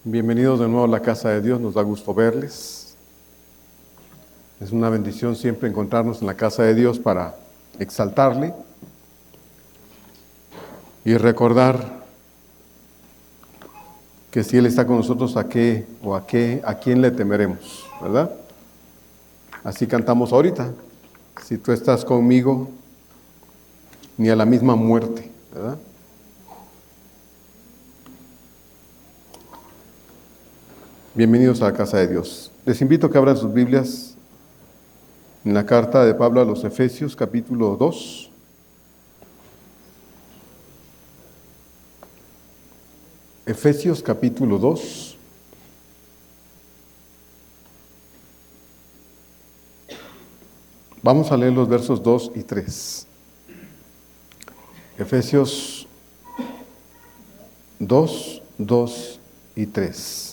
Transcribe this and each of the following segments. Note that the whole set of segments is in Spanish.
Bienvenidos de nuevo a la casa de Dios, nos da gusto verles. Es una bendición siempre encontrarnos en la casa de Dios para exaltarle y recordar que si Él está con nosotros, ¿a quién le temeremos? ¿Verdad? Así cantamos ahorita. Si tú estás conmigo, ni a la misma muerte, ¿verdad? Bienvenidos a la casa de Dios. Les invito a que abran sus Biblias en la carta de Pablo a los Efesios, capítulo 2. Efesios, capítulo 2. Vamos a leer los versos 2 y 3. Efesios 2, 2 y 3.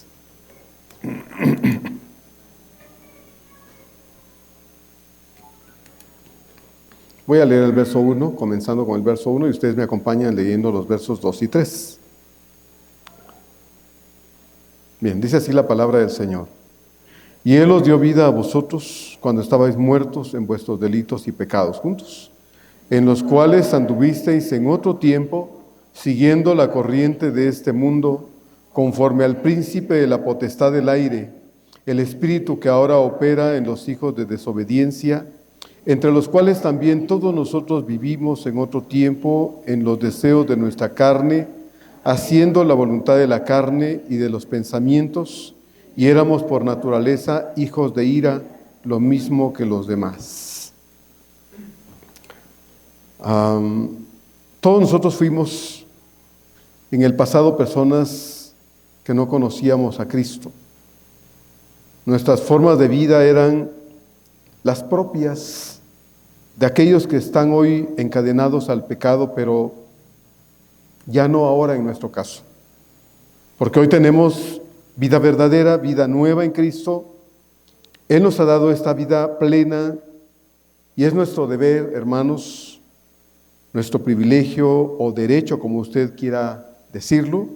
Voy a leer el verso 1, comenzando con el verso 1, y ustedes me acompañan leyendo los versos 2 y 3. Bien, dice así la palabra del Señor. Y Él os dio vida a vosotros cuando estabais muertos en vuestros delitos y pecados juntos, en los cuales anduvisteis en otro tiempo, siguiendo la corriente de este mundo, conforme al príncipe de la potestad del aire, el espíritu que ahora opera en los hijos de desobediencia, entre los cuales también todos nosotros vivimos en otro tiempo en los deseos de nuestra carne, haciendo la voluntad de la carne y de los pensamientos, y éramos por naturaleza hijos de ira, lo mismo que los demás. Todos nosotros fuimos en el pasado personas que no conocíamos a Cristo. Nuestras formas de vida eran las propias de aquellos que están hoy encadenados al pecado, pero ya no ahora en nuestro caso. Porque hoy tenemos vida verdadera, vida nueva en Cristo. Él nos ha dado esta vida plena y es nuestro deber, hermanos, nuestro privilegio o derecho, como usted quiera decirlo,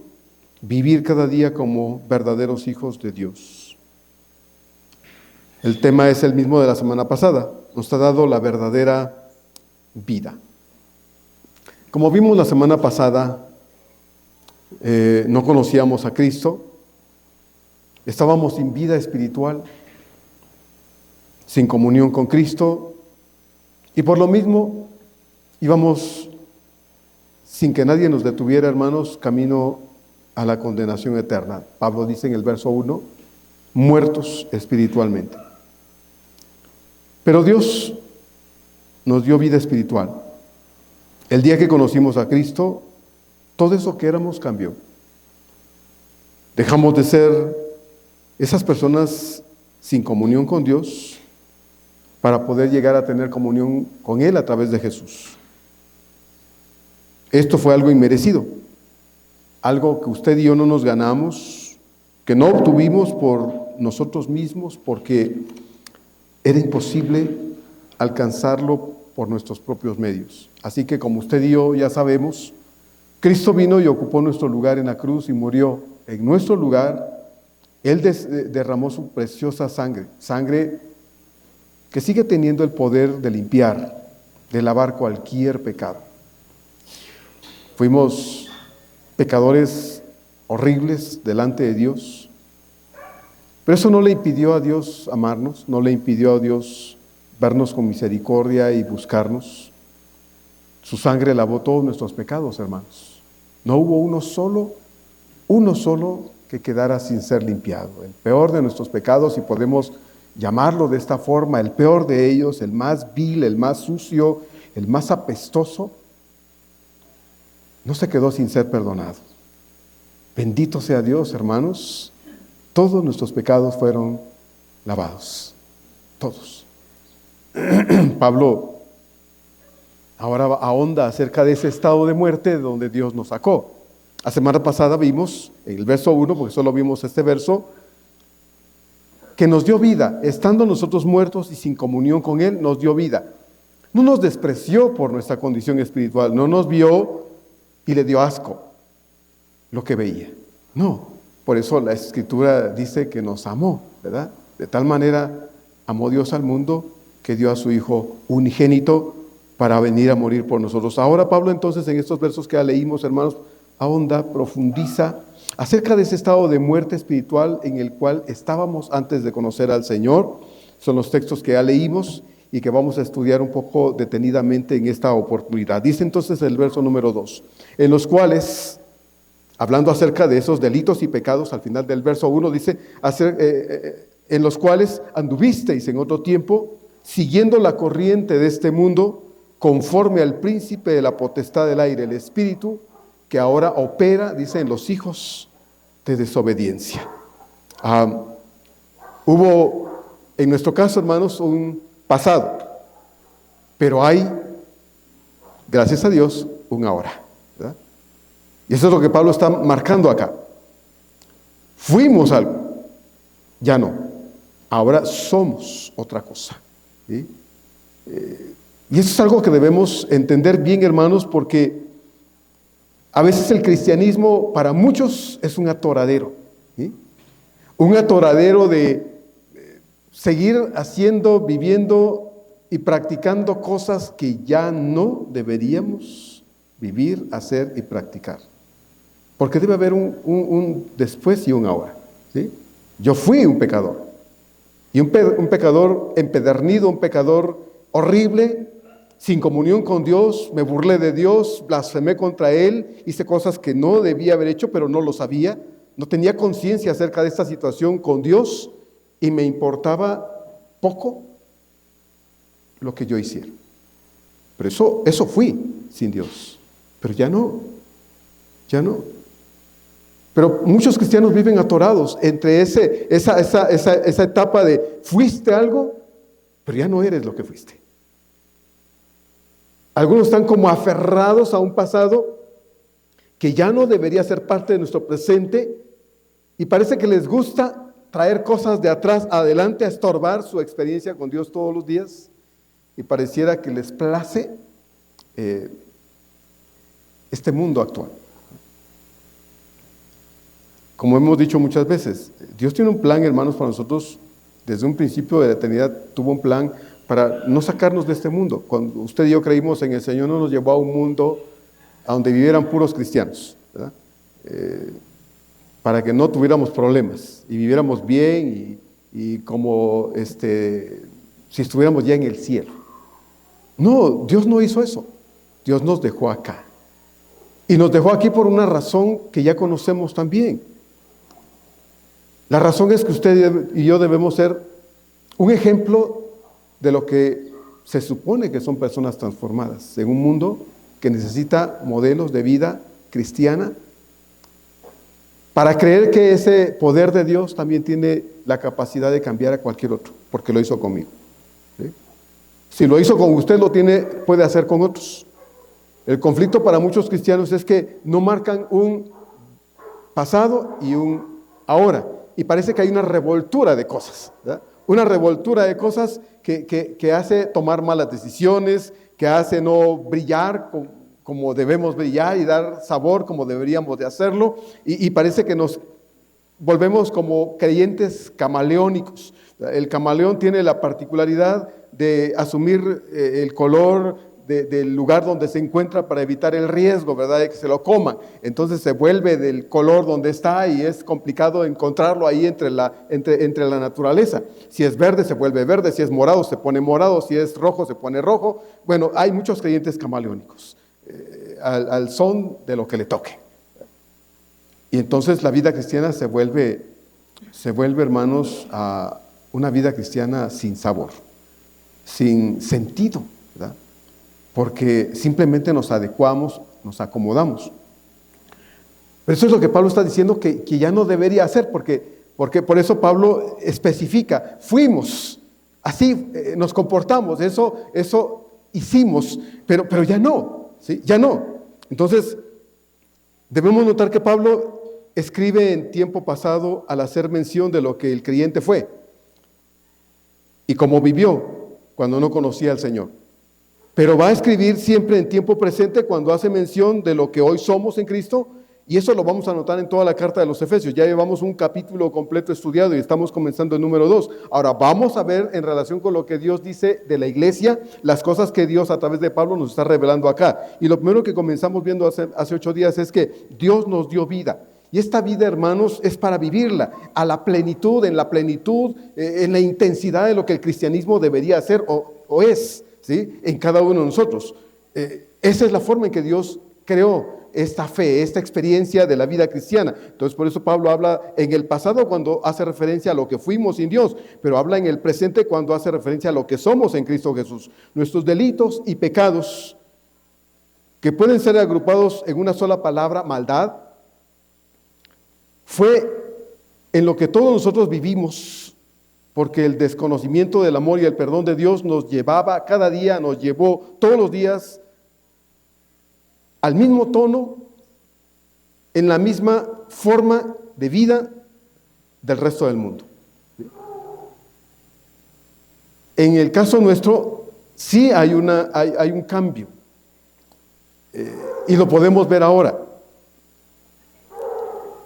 vivir cada día como verdaderos hijos de Dios. El tema es el mismo de la semana pasada. Nos ha dado la verdadera vida. Como vimos la semana pasada, no conocíamos a Cristo, estábamos sin vida espiritual, sin comunión con Cristo, y por lo mismo íbamos, sin que nadie nos detuviera, hermanos, camino a la condenación eterna. Pablo dice en el verso 1, muertos espiritualmente. Pero Dios nos dio vida espiritual. El día que conocimos a Cristo, todo eso que éramos cambió. Dejamos de ser esas personas sin comunión con Dios para poder llegar a tener comunión con Él a través de Jesús. Esto fue algo inmerecido, algo que usted y yo no nos ganamos, que no obtuvimos por nosotros mismos, porque era imposible alcanzarlo por nuestros propios medios. Así que, como usted y yo ya sabemos, Cristo vino y ocupó nuestro lugar en la cruz y murió en nuestro lugar. Él derramó su preciosa sangre que sigue teniendo el poder de limpiar, de lavar cualquier pecado. Fuimos pecadores horribles delante de Dios, pero eso no le impidió a Dios amarnos, no le impidió a Dios vernos con misericordia y buscarnos. Su sangre lavó todos nuestros pecados, hermanos. No hubo uno solo que quedara sin ser limpiado. El peor de nuestros pecados, si podemos llamarlo de esta forma, el peor de ellos, el más vil, el más sucio, el más apestoso, no se quedó sin ser perdonado. Bendito sea Dios, hermanos. Todos nuestros pecados fueron lavados. Todos. Pablo ahora ahonda acerca de ese estado de muerte de donde Dios nos sacó. La semana pasada vimos, en el verso 1, porque solo vimos este verso, que nos dio vida. Estando nosotros muertos y sin comunión con Él, nos dio vida. No nos despreció por nuestra condición espiritual, no nos vio y le dio asco lo que veía. No, Por eso la Escritura dice que nos amó, ¿verdad? De tal manera amó Dios al mundo que dio a su Hijo unigénito para venir a morir por nosotros. Ahora Pablo entonces en estos versos que ya leímos, hermanos, ahonda, profundiza acerca de ese estado de muerte espiritual en el cual estábamos antes de conocer al Señor. Son los textos que ya leímos y que vamos a estudiar un poco detenidamente en esta oportunidad. Dice entonces el verso número 2, en los cuales, hablando acerca de esos delitos y pecados, al final del verso 1 dice, en los cuales anduvisteis en otro tiempo, siguiendo la corriente de este mundo, conforme al príncipe de la potestad del aire, el espíritu, que ahora opera, dice, en los hijos de desobediencia. Hubo, en nuestro caso, hermanos, un pasado, pero hay, gracias a Dios, un ahora, ¿verdad? Y eso es lo que Pablo está marcando acá. Fuimos algo, ya no, ahora somos otra cosa, ¿sí? Y eso es algo que debemos entender bien, hermanos, porque a veces el cristianismo para muchos es un atoradero, ¿sí? Un atoradero de seguir haciendo, viviendo y practicando cosas que ya no deberíamos vivir, hacer y practicar. Porque debe haber un después y un ahora, ¿sí? Yo fui un pecador, y un pecador empedernido, un pecador horrible, sin comunión con Dios, me burlé de Dios, blasfemé contra Él, hice cosas que no debía haber hecho, pero no lo sabía, no tenía conciencia acerca de esta situación con Dios y me importaba poco lo que yo hiciera. Pero eso fui sin Dios, pero ya no. Pero muchos cristianos viven atorados entre esa etapa de fuiste algo, pero ya no eres lo que fuiste. Algunos están como aferrados a un pasado que ya no debería ser parte de nuestro presente y parece que les gusta traer cosas de atrás adelante a estorbar su experiencia con Dios todos los días y pareciera que les place este mundo actual. Como hemos dicho muchas veces, Dios tiene un plan, hermanos, para nosotros. Desde un principio de la eternidad tuvo un plan para no sacarnos de este mundo. Cuando usted y yo creímos en el Señor, no nos llevó a un mundo a donde vivieran puros cristianos, ¿verdad? Para que no tuviéramos problemas y viviéramos bien y como si estuviéramos ya en el cielo. No, Dios no hizo eso. Dios nos dejó acá. Y nos dejó aquí por una razón que ya conocemos también. La razón es que usted y yo debemos ser un ejemplo de lo que se supone que son personas transformadas en un mundo que necesita modelos de vida cristiana para creer que ese poder de Dios también tiene la capacidad de cambiar a cualquier otro, porque lo hizo conmigo, ¿sí? Si lo hizo con usted, puede hacer con otros. El conflicto para muchos cristianos es que no marcan un pasado y un ahora, y parece que hay una revoltura de cosas, ¿verdad? Una revoltura de cosas que hace tomar malas decisiones, que hace no brillar como debemos brillar y dar sabor como deberíamos de hacerlo, y parece que nos volvemos como creyentes camaleónicos. El camaleón tiene la particularidad de asumir el color del lugar donde se encuentra para evitar el riesgo, ¿verdad?, de que se lo coman. Entonces se vuelve del color donde está y es complicado encontrarlo ahí entre la naturaleza. Si es verde se vuelve verde, si es morado se pone morado, si es rojo se pone rojo. Bueno, hay muchos creyentes camaleónicos, al son de lo que le toque. Y entonces la vida cristiana se vuelve, hermanos, a una vida cristiana sin sabor, sin sentido, ¿verdad? Porque simplemente nos adecuamos, nos acomodamos. Pero eso es lo que Pablo está diciendo que ya no debería hacer, porque por eso Pablo especifica, fuimos, así nos comportamos, eso hicimos, pero ya no, ¿sí? Ya no. Entonces, debemos notar que Pablo escribe en tiempo pasado al hacer mención de lo que el creyente fue y cómo vivió cuando no conocía al Señor. Pero va a escribir siempre en tiempo presente cuando hace mención de lo que hoy somos en Cristo Y eso lo vamos a notar en toda la carta de los Efesios. Ya llevamos un capítulo completo estudiado y estamos comenzando el número 2. Ahora vamos a ver en relación con lo que Dios dice de la iglesia, las cosas que Dios a través de Pablo nos está revelando acá. Y lo primero que comenzamos viendo hace 8 días es que Dios nos dio vida. Y esta vida, hermanos, es para vivirla a la plenitud, en la intensidad de lo que el cristianismo debería ser o es, ¿sí? En cada uno de nosotros. Esa es la forma en que Dios creó esta fe, esta experiencia de la vida cristiana. Entonces, por eso Pablo habla en el pasado cuando hace referencia a lo que fuimos sin Dios, pero habla en el presente cuando hace referencia a lo que somos en Cristo Jesús. Nuestros delitos y pecados, que pueden ser agrupados en una sola palabra, maldad, fue en lo que todos nosotros vivimos, porque el desconocimiento del amor y el perdón de Dios nos llevaba cada día, nos llevó todos los días al mismo tono, en la misma forma de vida del resto del mundo. En el caso nuestro, sí hay un cambio, y lo podemos ver ahora.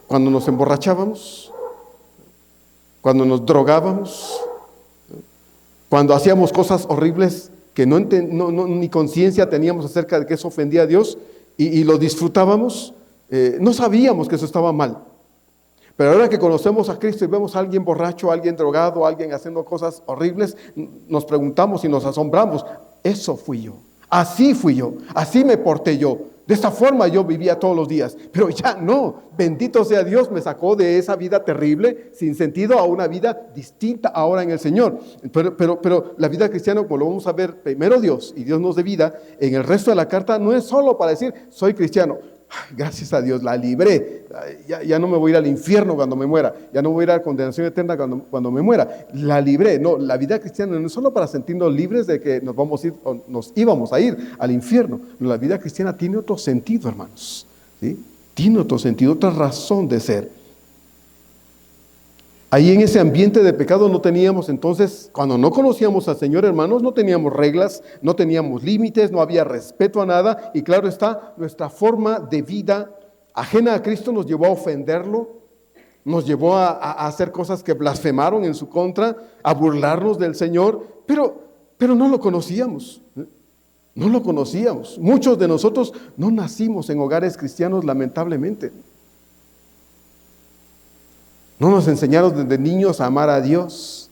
Cuando nos emborrachábamos, cuando nos drogábamos, cuando hacíamos cosas horribles que ni conciencia teníamos acerca de que eso ofendía a Dios, y lo disfrutábamos, no sabíamos que eso estaba mal. Pero ahora que conocemos a Cristo y vemos a alguien borracho, a alguien drogado, a alguien haciendo cosas horribles, nos preguntamos y nos asombramos. Eso fui yo, así me porté yo. De esta forma yo vivía todos los días, pero ya no. Bendito sea Dios, me sacó de esa vida terrible, sin sentido, a una vida distinta ahora en el Señor. Pero la vida cristiana, como lo vamos a ver, primero Dios, y Dios nos dé vida, en el resto de la carta no es solo para decir, soy cristiano. Gracias a Dios, la libré. Ya no me voy a ir al infierno cuando me muera. Ya no voy a ir a la condenación eterna cuando me muera. La libré. No, la vida cristiana no es solo para sentirnos libres de que nos íbamos a ir al infierno. La vida cristiana tiene otro sentido, hermanos. ¿Sí? Tiene otro sentido, otra razón de ser. Ahí en ese ambiente de pecado no teníamos entonces, cuando no conocíamos al Señor, hermanos, no teníamos reglas, no teníamos límites, no había respeto a nada. Y claro está, nuestra forma de vida ajena a Cristo nos llevó a ofenderlo, nos llevó a hacer cosas que blasfemaron en su contra, a burlarnos del Señor, pero no lo conocíamos. No lo conocíamos. Muchos de nosotros no nacimos en hogares cristianos, lamentablemente. No nos enseñaron desde niños a amar a Dios.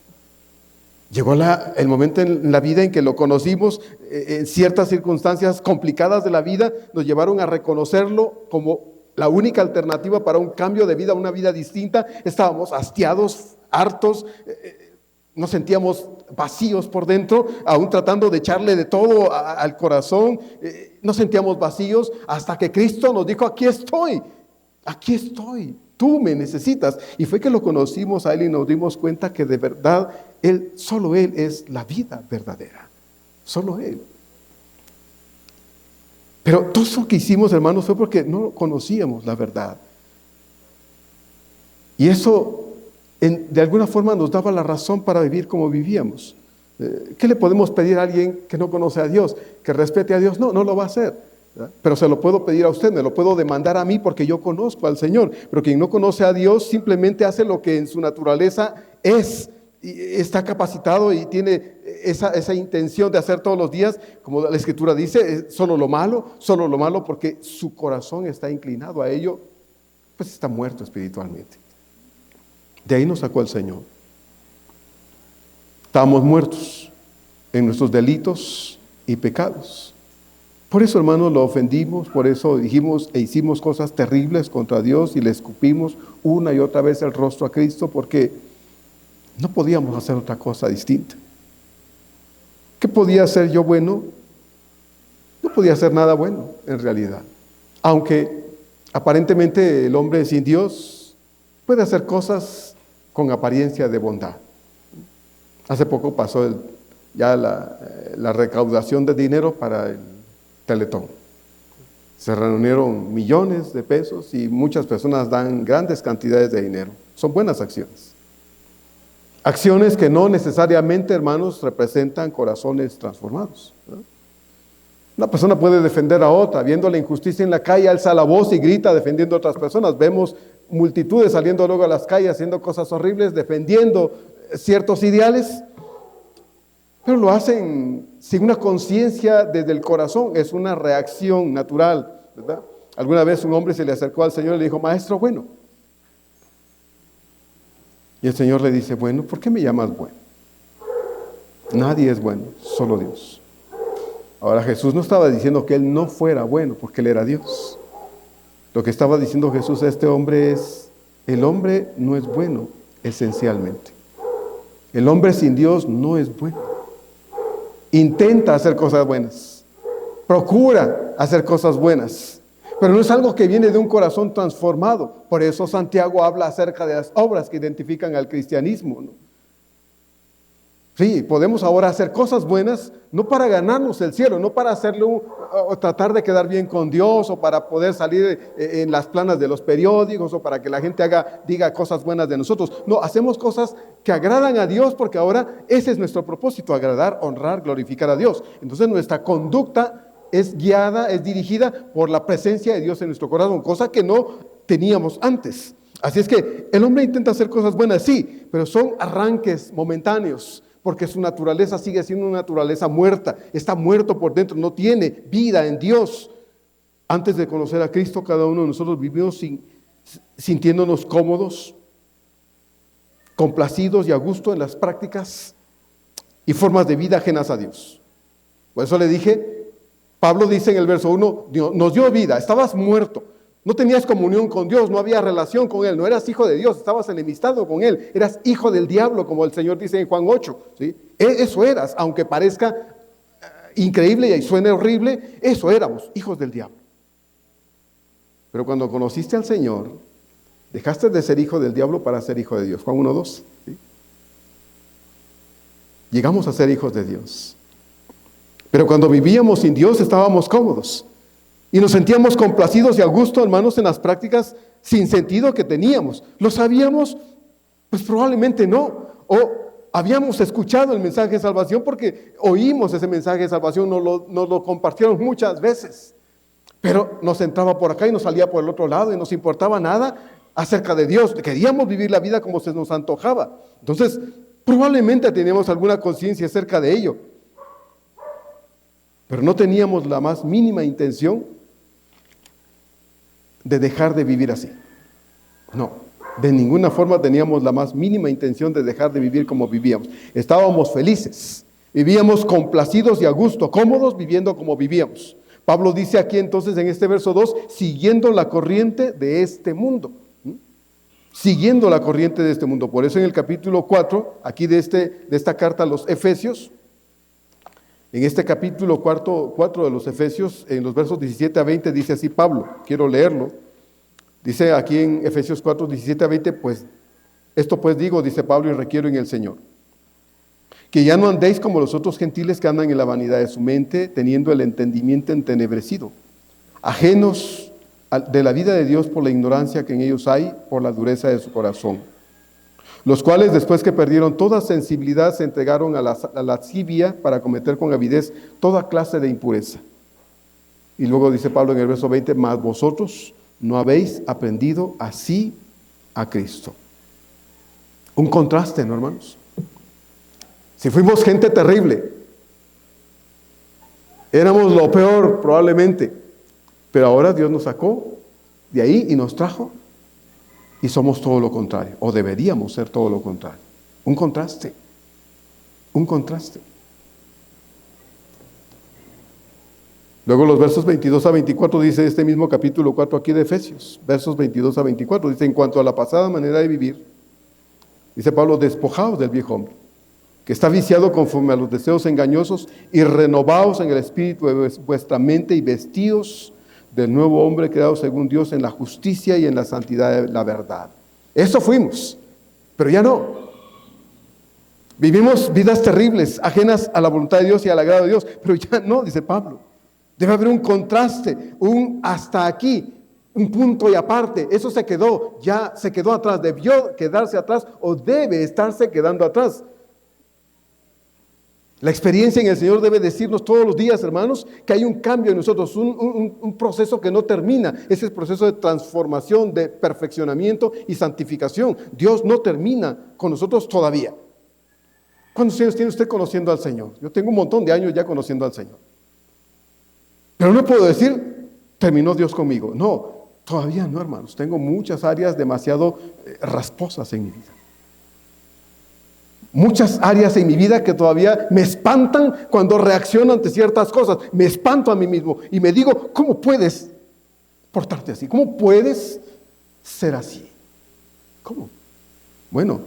Llegó el momento en la vida en que lo conocimos, en ciertas circunstancias complicadas de la vida, nos llevaron a reconocerlo como la única alternativa para un cambio de vida, una vida distinta. Estábamos hastiados, hartos, nos sentíamos vacíos por dentro, aún tratando de echarle de todo al corazón. Nos sentíamos vacíos hasta que Cristo nos dijo, aquí estoy. Tú me necesitas. Y fue que lo conocimos a Él y nos dimos cuenta que de verdad solo Él es la vida verdadera. Solo Él. Pero todo eso que hicimos, hermanos, fue porque no conocíamos la verdad. Y eso de alguna forma nos daba la razón para vivir como vivíamos. ¿Qué le podemos pedir a alguien que no conoce a Dios? ¿Que respete a Dios? No lo va a hacer. Pero se lo puedo pedir a usted, me lo puedo demandar a mí porque yo conozco al Señor. Pero quien no conoce a Dios simplemente hace lo que en su naturaleza es, y está capacitado y tiene esa intención de hacer todos los días, como la Escritura dice, solo lo malo, porque su corazón está inclinado a ello, pues está muerto espiritualmente. De ahí nos sacó el Señor. Estábamos muertos en nuestros delitos y pecados. Por eso, hermanos, lo ofendimos, por eso dijimos e hicimos cosas terribles contra Dios y le escupimos una y otra vez el rostro a Cristo, porque no podíamos hacer otra cosa distinta. ¿Qué podía hacer yo bueno? No podía hacer nada bueno, en realidad. Aunque aparentemente el hombre sin Dios puede hacer cosas con apariencia de bondad. Hace poco pasó ya la recaudación de dinero para el Teletón. Se reunieron millones de pesos y muchas personas dan grandes cantidades de dinero. Son buenas acciones. Acciones que no necesariamente, hermanos, representan corazones transformados, ¿no? Una persona puede defender a otra, viendo la injusticia en la calle, alza la voz y grita defendiendo a otras personas. Vemos multitudes saliendo luego a las calles haciendo cosas horribles, defendiendo ciertos ideales, pero lo hacen sin una conciencia desde el corazón, es una reacción natural, ¿verdad? Alguna vez un hombre se le acercó al Señor y le dijo: maestro bueno. Y el Señor le dice: bueno, ¿por qué me llamas bueno? Nadie es bueno, solo Dios. Ahora, Jesús no estaba diciendo que él no fuera bueno, porque él era Dios. Lo que estaba diciendo Jesús a este hombre es: el hombre no es bueno esencialmente. El hombre sin Dios no es bueno. Intenta hacer cosas buenas, procura hacer cosas buenas, pero no es algo que viene de un corazón transformado. Por eso Santiago habla acerca de las obras que identifican al cristianismo, ¿no? Sí, podemos ahora hacer cosas buenas, no para ganarnos el cielo, no para hacerlo o tratar de quedar bien con Dios, o para poder salir en las planas de los periódicos, o para que la gente diga cosas buenas de nosotros. No, hacemos cosas que agradan a Dios, porque ahora ese es nuestro propósito: agradar, honrar, glorificar a Dios. Entonces nuestra conducta es guiada, es dirigida por la presencia de Dios en nuestro corazón, cosa que no teníamos antes. Así es que el hombre intenta hacer cosas buenas, sí, pero son arranques momentáneos, porque su naturaleza sigue siendo una naturaleza muerta, está muerto por dentro, no tiene vida en Dios. Antes de conocer a Cristo, cada uno de nosotros vivimos sintiéndonos cómodos, complacidos y a gusto en las prácticas y formas de vida ajenas a Dios. Por eso le dije, Pablo dice en el verso 1, Dios nos dio vida, estabas muerto. No tenías comunión con Dios, no había relación con Él, no eras hijo de Dios, estabas enemistado con Él, eras hijo del diablo, como el Señor dice en Juan 8, ¿sí? Eso eras, aunque parezca increíble y suene horrible, eso éramos, hijos del diablo. Pero cuando conociste al Señor, dejaste de ser hijo del diablo para ser hijo de Dios. Juan 1:2, ¿sí? Llegamos a ser hijos de Dios. Pero cuando vivíamos sin Dios estábamos cómodos. Y nos sentíamos complacidos y a gusto, hermanos, en las prácticas sin sentido que teníamos. ¿Lo sabíamos? Pues probablemente no. O habíamos escuchado el mensaje de salvación porque oímos ese mensaje de salvación, nos lo compartieron muchas veces. Pero nos entraba por acá y nos salía por el otro lado y nos importaba nada acerca de Dios. Queríamos vivir la vida como se nos antojaba. Entonces, probablemente teníamos alguna conciencia acerca de ello. Pero no teníamos la más mínima intención de dejar de vivir así. No, de ninguna forma teníamos la más mínima intención de dejar de vivir como vivíamos. Estábamos felices, vivíamos complacidos y a gusto, cómodos viviendo como vivíamos. Pablo dice aquí entonces en este verso 2, siguiendo la corriente de este mundo. Siguiendo la corriente de este mundo. Por eso en el capítulo 4, aquí de esta carta a los Efesios, en este capítulo 4 de los Efesios, en los versos 17 a 20, dice así Pablo, quiero leerlo. Dice aquí en Efesios 4, 17 a 20, pues, esto pues digo, dice Pablo, y requiero en el Señor, que ya no andéis como los otros gentiles que andan en la vanidad de su mente, teniendo el entendimiento entenebrecido, ajenos de la vida de Dios por la ignorancia que en ellos hay, por la dureza de su corazón. Los cuales, después que perdieron toda sensibilidad, se entregaron a la lascivia para cometer con avidez toda clase de impureza. Y luego dice Pablo en el verso 20, mas vosotros no habéis aprendido así a Cristo. Un contraste, ¿no, hermanos? Si fuimos gente terrible, éramos lo peor probablemente, pero ahora Dios nos sacó de ahí y nos trajo. Y somos todo lo contrario, o deberíamos ser todo lo contrario. Un contraste, un contraste. Luego los versos 22 a 24 dice este mismo capítulo 4 aquí de Efesios, versos 22 a 24, dice: en cuanto a la pasada manera de vivir, dice Pablo, despojaos del viejo hombre, que está viciado conforme a los deseos engañosos, y renovaos en el espíritu de vuestra mente, y vestidos del nuevo hombre creado según Dios en la justicia y en la santidad de la verdad. Eso fuimos, pero ya no. Vivimos vidas terribles, ajenas a la voluntad de Dios y al agrado de Dios, pero ya no, dice Pablo. Debe haber un contraste, un hasta aquí, un punto y aparte. Eso se quedó, ya se quedó atrás, debió quedarse atrás o debe estarse quedando atrás. La experiencia en el Señor debe decirnos todos los días, hermanos, que hay un cambio en nosotros, un proceso que no termina. Ese es el proceso de transformación, de perfeccionamiento y santificación. Dios no termina con nosotros todavía. ¿Cuántos años tiene usted conociendo al Señor? Yo tengo un montón de años ya conociendo al Señor. Pero no puedo decir, terminó Dios conmigo. No, todavía no, hermanos. Tengo muchas áreas demasiado rasposas en mi vida. Muchas áreas en mi vida que todavía me espantan cuando reacciono ante ciertas cosas. Me espanto a mí mismo y me digo, ¿cómo puedes portarte así? ¿Cómo puedes ser así? ¿Cómo? Bueno,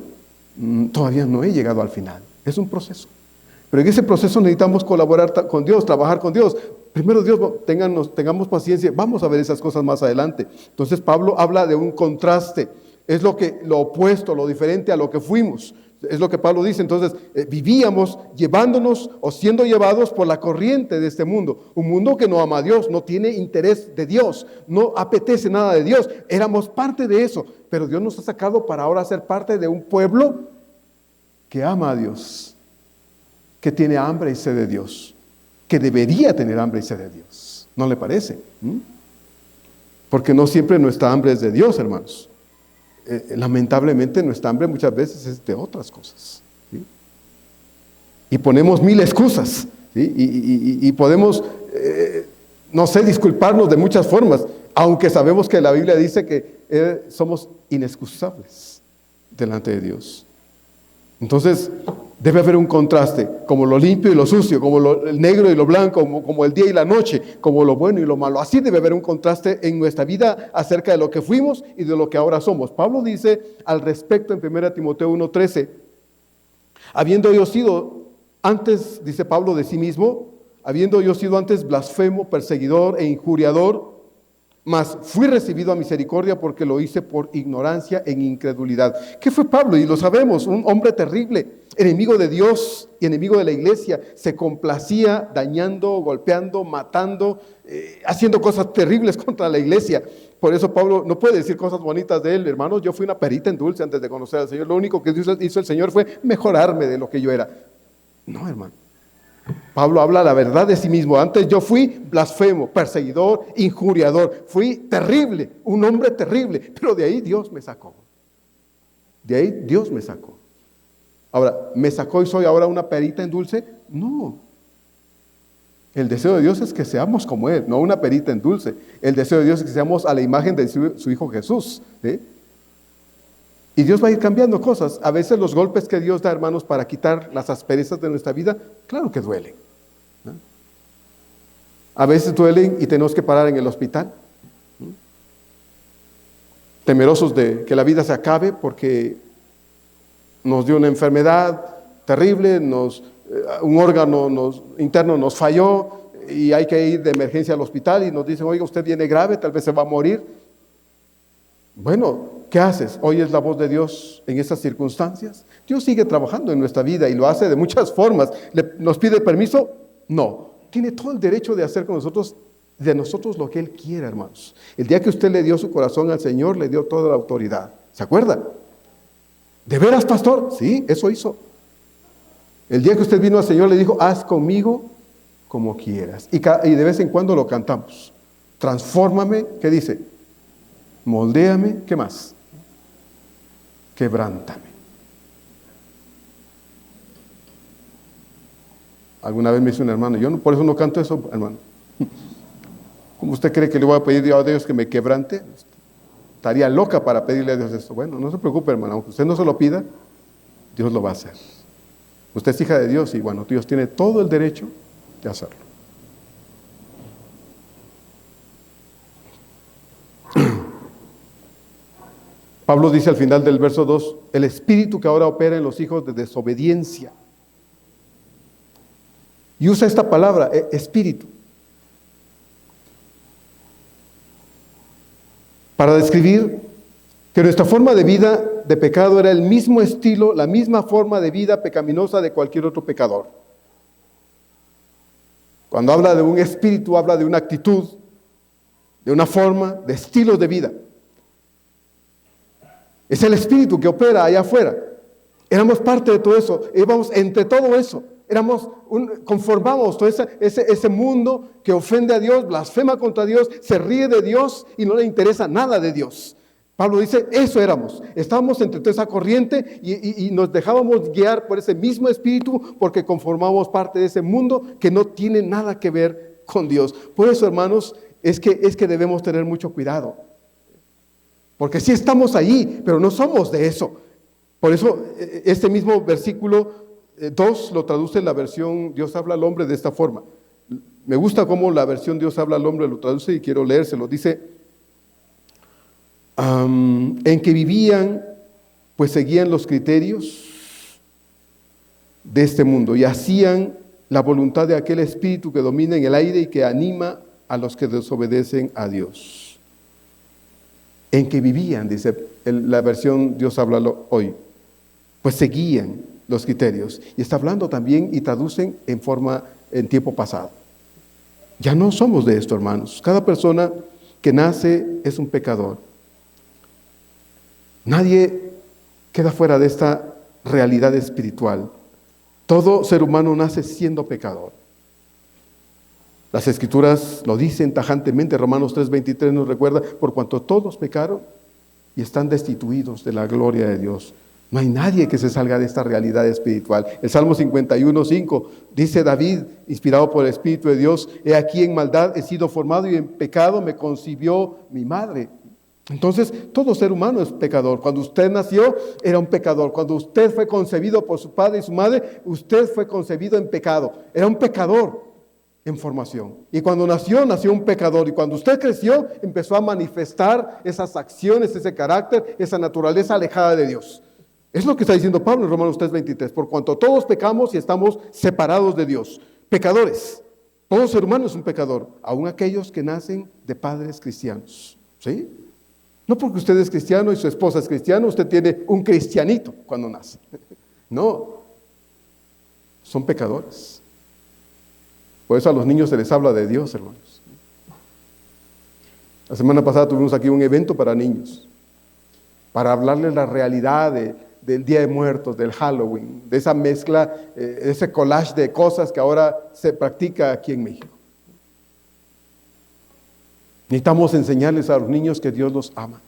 todavía no he llegado al final. Es un proceso. Pero en ese proceso necesitamos colaborar con Dios, trabajar con Dios. Primero Dios, tengamos paciencia. Vamos a ver esas cosas más adelante. Entonces Pablo habla de un contraste. Es lo opuesto, lo diferente a lo que fuimos. Es lo que Pablo dice. Entonces, vivíamos llevándonos o siendo llevados por la corriente de este mundo. Un mundo que no ama a Dios, no tiene interés de Dios, no apetece nada de Dios. Éramos parte de eso, pero Dios nos ha sacado para ahora ser parte de un pueblo que ama a Dios, que tiene hambre y sed de Dios, que debería tener hambre y sed de Dios. ¿No le parece? Porque no siempre nuestra hambre es de Dios, hermanos. Lamentablemente nuestra hambre muchas veces es de otras cosas, ¿sí? Y ponemos mil excusas, ¿sí? Y podemos, no sé, disculparnos de muchas formas, aunque sabemos que la Biblia dice que somos inexcusables delante de Dios. Entonces debe haber un contraste, como lo limpio y lo sucio, como el negro y lo blanco, como el día y la noche, como lo bueno y lo malo. Así debe haber un contraste en nuestra vida acerca de lo que fuimos y de lo que ahora somos. Pablo dice al respecto en 1 Timoteo 1:13, habiendo yo sido antes, dice Pablo de sí mismo, habiendo yo sido antes blasfemo, perseguidor e injuriador, mas fui recibido a misericordia porque lo hice por ignorancia en incredulidad. ¿Qué fue Pablo? Y lo sabemos, un hombre terrible, enemigo de Dios y enemigo de la iglesia. Se complacía dañando, golpeando, matando, haciendo cosas terribles contra la iglesia. Por eso Pablo no puede decir cosas bonitas de él. Hermanos, yo fui una perita en dulce antes de conocer al Señor. Lo único que hizo el Señor fue mejorarme de lo que yo era. No, hermano. Pablo habla la verdad de sí mismo. Antes yo fui blasfemo, perseguidor, injuriador. Fui terrible, un hombre terrible. Pero de ahí Dios me sacó. De ahí Dios me sacó. Ahora, ¿me sacó y soy ahora una perita en dulce? No. El deseo de Dios es que seamos como Él, no una perita en dulce. El deseo de Dios es que seamos a la imagen de su Hijo Jesús, ¿sí? Y Dios va a ir cambiando cosas. A veces los golpes que Dios da, hermanos, para quitar las asperezas de nuestra vida, claro que duelen, ¿no? A veces duelen y tenemos que parar en el hospital, ¿no? Temerosos de que la vida se acabe porque nos dio una enfermedad terrible, un órgano interno nos falló y hay que ir de emergencia al hospital y nos dicen, oiga, usted viene grave, tal vez se va a morir. Bueno, ¿qué haces? ¿Oyes la voz de Dios en esas circunstancias? Dios sigue trabajando en nuestra vida y lo hace de muchas formas. ¿Nos pide permiso? No. Tiene todo el derecho de hacer con nosotros, de nosotros lo que Él quiera, hermanos. El día que usted le dio su corazón al Señor, le dio toda la autoridad. ¿Se acuerda? ¿De veras, pastor? Sí, eso hizo. El día que usted vino al Señor, le dijo, haz conmigo como quieras. Y de vez en cuando lo cantamos. Transfórmame, ¿qué dice? Moldéame, ¿qué más? Quebrántame. Alguna vez me dice un hermano, yo por eso no canto eso, hermano. ¿Cómo usted cree que le voy a pedir a Dios que me quebrante? Estaría loca para pedirle a Dios esto. Bueno, no se preocupe, hermano, aunque usted no se lo pida, Dios lo va a hacer. Usted es hija de Dios y bueno, Dios tiene todo el derecho de hacerlo. Pablo dice al final del verso 2, el espíritu que ahora opera en los hijos de desobediencia. Y usa esta palabra, espíritu, para describir que nuestra forma de vida de pecado era el mismo estilo, la misma forma de vida pecaminosa de cualquier otro pecador. Cuando habla de un espíritu, habla de una actitud, de una forma, de estilos de vida. Es el espíritu que opera allá afuera. Éramos parte de todo eso, íbamos entre todo eso. conformamos todo ese mundo que ofende a Dios, blasfema contra Dios, se ríe de Dios y no le interesa nada de Dios. Pablo dice, eso éramos. Estábamos entre toda esa corriente y nos dejábamos guiar por ese mismo espíritu porque conformamos parte de ese mundo que no tiene nada que ver con Dios. Por eso, hermanos, es que debemos tener mucho cuidado. Porque sí estamos ahí, pero no somos de eso. Por eso, este mismo versículo 2 lo traduce en la versión Dios habla al hombre de esta forma. Me gusta cómo la versión Dios habla al hombre lo traduce y quiero leérselo. Dice, en que vivían, pues seguían los criterios de este mundo y hacían la voluntad de aquel espíritu que domina en el aire y que anima a los que desobedecen a Dios. En que vivían, dice la versión Dios habla hoy, pues seguían los criterios. Y está hablando también y traducen en tiempo pasado. Ya no somos de esto, hermanos. Cada persona que nace es un pecador. Nadie queda fuera de esta realidad espiritual. Todo ser humano nace siendo pecador. Las Escrituras lo dicen tajantemente. Romanos 3:23 nos recuerda, por cuanto todos pecaron y están destituidos de la gloria de Dios. No hay nadie que se salga de esta realidad espiritual. El Salmo 51:5 dice David, inspirado por el Espíritu de Dios, he aquí en maldad he sido formado y en pecado me concibió mi madre. Entonces, todo ser humano es pecador. Cuando usted nació, era un pecador. Cuando usted fue concebido por su padre y su madre, usted fue concebido en pecado. Era un pecador en formación. Y cuando nació un pecador. Y cuando usted creció, empezó a manifestar esas acciones, ese carácter, esa naturaleza alejada de Dios. Es lo que está diciendo Pablo en Romanos 3:23. Por cuanto todos pecamos y estamos separados de Dios. Pecadores. Todo ser humano es un pecador. Aun aquellos que nacen de padres cristianos. ¿Sí? No porque usted es cristiano y su esposa es cristiana, usted tiene un cristianito cuando nace. No. Son pecadores. Por eso a los niños se les habla de Dios, hermanos. La semana pasada tuvimos aquí un evento para niños. Para hablarles la realidad del Día de Muertos, del Halloween, de esa mezcla, ese collage de cosas que ahora se practica aquí en México. Necesitamos enseñarles a los niños que Dios los ama.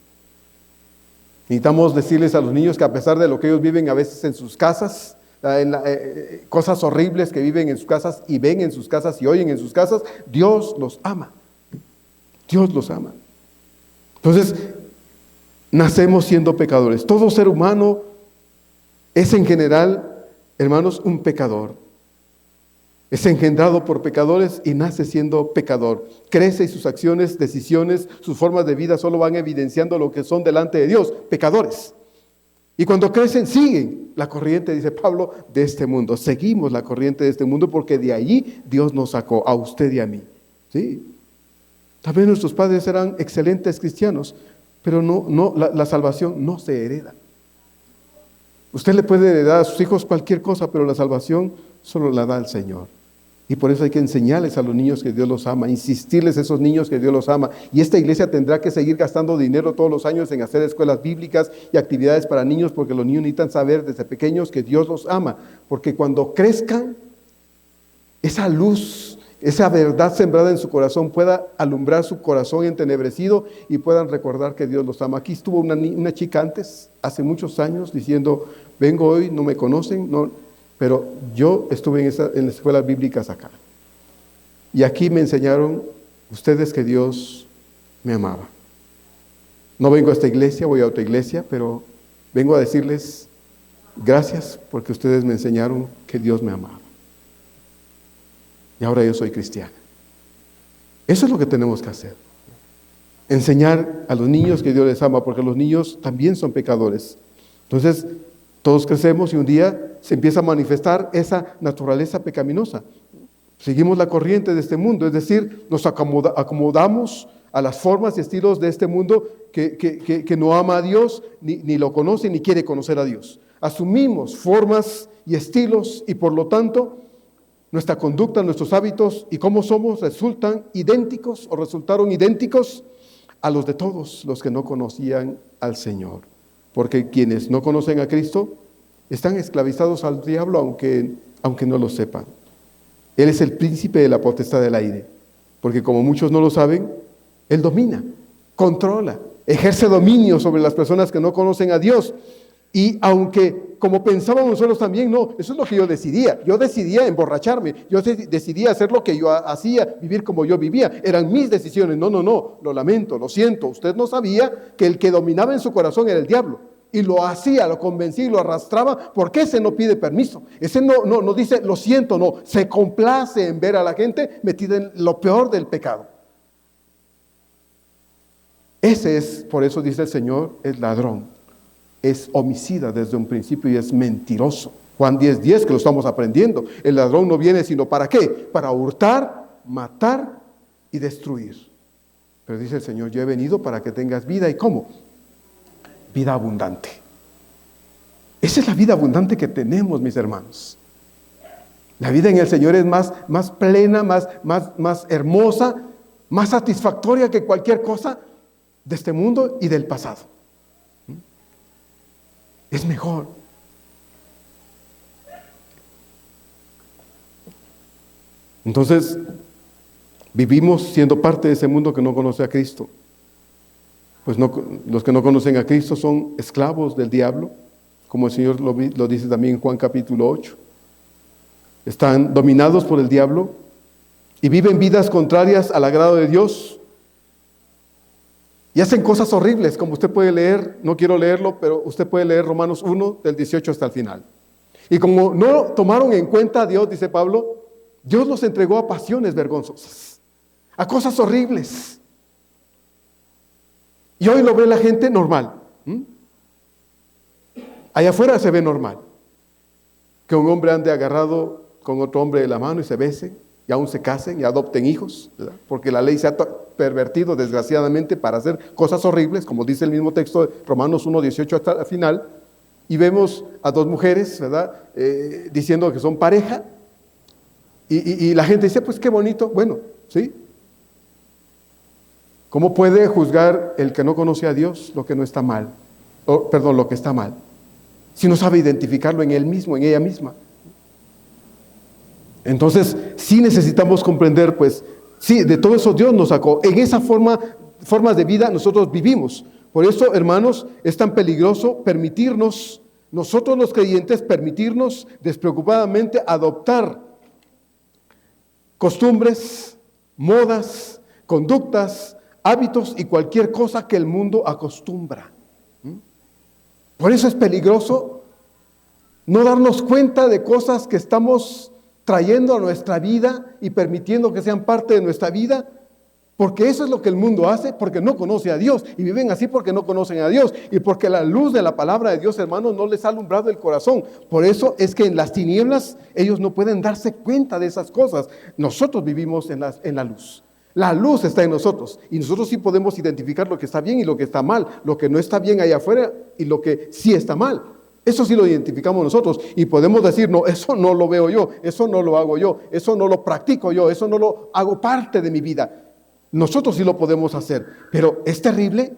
Necesitamos decirles a los niños que a pesar de lo que ellos viven a veces en sus casas, cosas horribles que viven en sus casas y ven en sus casas y oyen en sus casas, Dios los ama. Dios los ama. Entonces, nacemos siendo pecadores. Todo ser humano es en general, hermanos, un pecador. Es engendrado por pecadores y nace siendo pecador. Crece y sus acciones, decisiones, sus formas de vida solo van evidenciando lo que son delante de Dios, pecadores. Y cuando crecen, siguen la corriente, dice Pablo, de este mundo. Seguimos la corriente de este mundo porque de allí Dios nos sacó, a usted y a mí. ¿Sí? Tal vez nuestros padres eran excelentes cristianos, pero la salvación no se hereda. Usted le puede heredar a sus hijos cualquier cosa, pero la salvación solo la da el Señor. Y por eso hay que enseñarles a los niños que Dios los ama, insistirles a esos niños que Dios los ama. Y esta iglesia tendrá que seguir gastando dinero todos los años en hacer escuelas bíblicas y actividades para niños, porque los niños necesitan saber desde pequeños que Dios los ama. Porque cuando crezcan, esa luz, esa verdad sembrada en su corazón pueda alumbrar su corazón entenebrecido y puedan recordar que Dios los ama. Aquí estuvo una chica antes, hace muchos años, diciendo, vengo hoy, no me conocen, pero yo estuve en las escuelas bíblicas acá. Y aquí me enseñaron ustedes que Dios me amaba. No vengo a esta iglesia, voy a otra iglesia, pero vengo a decirles gracias porque ustedes me enseñaron que Dios me amaba. Y ahora yo soy cristiana. Eso es lo que tenemos que hacer. Enseñar a los niños que Dios les ama, porque los niños también son pecadores. Entonces, todos crecemos y un día se empieza a manifestar esa naturaleza pecaminosa. Seguimos la corriente de este mundo, es decir, nos acomodamos a las formas y estilos de este mundo que no ama a Dios, ni lo conoce, ni quiere conocer a Dios. Asumimos formas y estilos y por lo tanto nuestra conducta, nuestros hábitos y cómo somos resultaron idénticos a los de todos los que no conocían al Señor. Porque quienes no conocen a Cristo están esclavizados al diablo, aunque aunque no lo sepan. Él es el príncipe de la potestad del aire, porque como muchos no lo saben, Él domina, controla, ejerce dominio sobre las personas que no conocen a Dios. Y aunque, como pensábamos nosotros también, no, eso es lo que yo decidía. Yo decidía emborracharme, yo decidía hacer lo que yo hacía, vivir como yo vivía. Eran mis decisiones. No, lo lamento, lo siento. Usted no sabía que el que dominaba en su corazón era el diablo. Y lo hacía, lo convencía y lo arrastraba, porque ese no pide permiso. Ese no dice, lo siento, no. Se complace en ver a la gente metida en lo peor del pecado. Ese es, por eso dice el Señor, es ladrón. Es homicida desde un principio y es mentiroso. Juan 10:10, que lo estamos aprendiendo. El ladrón no viene sino ¿para qué? Para hurtar, matar y destruir. Pero dice el Señor, yo he venido para que tengas vida. ¿Y cómo? Vida abundante. Esa es la vida abundante que tenemos, mis hermanos. La vida en el Señor es más plena, más hermosa, más satisfactoria que cualquier cosa de este mundo y del pasado. Es mejor. Entonces, vivimos siendo parte de ese mundo que no conoce a Cristo. Pues los que no conocen a Cristo son esclavos del diablo, como el Señor lo dice también en Juan capítulo 8. Están dominados por el diablo y viven vidas contrarias al agrado de Dios. Y hacen cosas horribles, como usted puede leer, no quiero leerlo, pero usted puede leer Romanos 1, del 18 hasta el final. Y como no tomaron en cuenta a Dios, dice Pablo, Dios los entregó a pasiones vergonzosas, a cosas horribles. Y hoy lo ve la gente normal. Allá afuera se ve normal. Que un hombre ande agarrado con otro hombre de la mano y se besen, y aún se casen y adopten hijos, ¿verdad? Porque la ley se ha pervertido desgraciadamente para hacer cosas horribles, como dice el mismo texto de Romanos 1, 18 hasta el final, y vemos a dos mujeres, ¿verdad? Diciendo que son pareja, y la gente dice, pues qué bonito, bueno, ¿sí? ¿Cómo puede juzgar el que no conoce a Dios lo que no está mal? Lo que está mal, si no sabe identificarlo en él mismo, en ella misma. Entonces, sí necesitamos comprender, pues, sí, de todo eso Dios nos sacó. En esa formas de vida nosotros vivimos. Por eso, hermanos, es tan peligroso permitirnos, nosotros los creyentes, permitirnos despreocupadamente adoptar costumbres, modas, conductas, hábitos y cualquier cosa que el mundo acostumbra. Por eso es peligroso no darnos cuenta de cosas que estamos trayendo a nuestra vida y permitiendo que sean parte de nuestra vida, porque eso es lo que el mundo hace, porque no conoce a Dios, y viven así porque no conocen a Dios, y porque la luz de la palabra de Dios, hermanos, no les ha alumbrado el corazón. Por eso es que en las tinieblas ellos no pueden darse cuenta de esas cosas. Nosotros vivimos en la luz. La luz está en nosotros, y nosotros sí podemos identificar lo que está bien y lo que está mal, lo que no está bien allá afuera y lo que sí está mal. Eso sí lo identificamos nosotros y podemos decir, no, eso no lo veo yo, eso no lo hago yo, eso no lo practico yo, eso no lo hago parte de mi vida. Nosotros sí lo podemos hacer, pero es terrible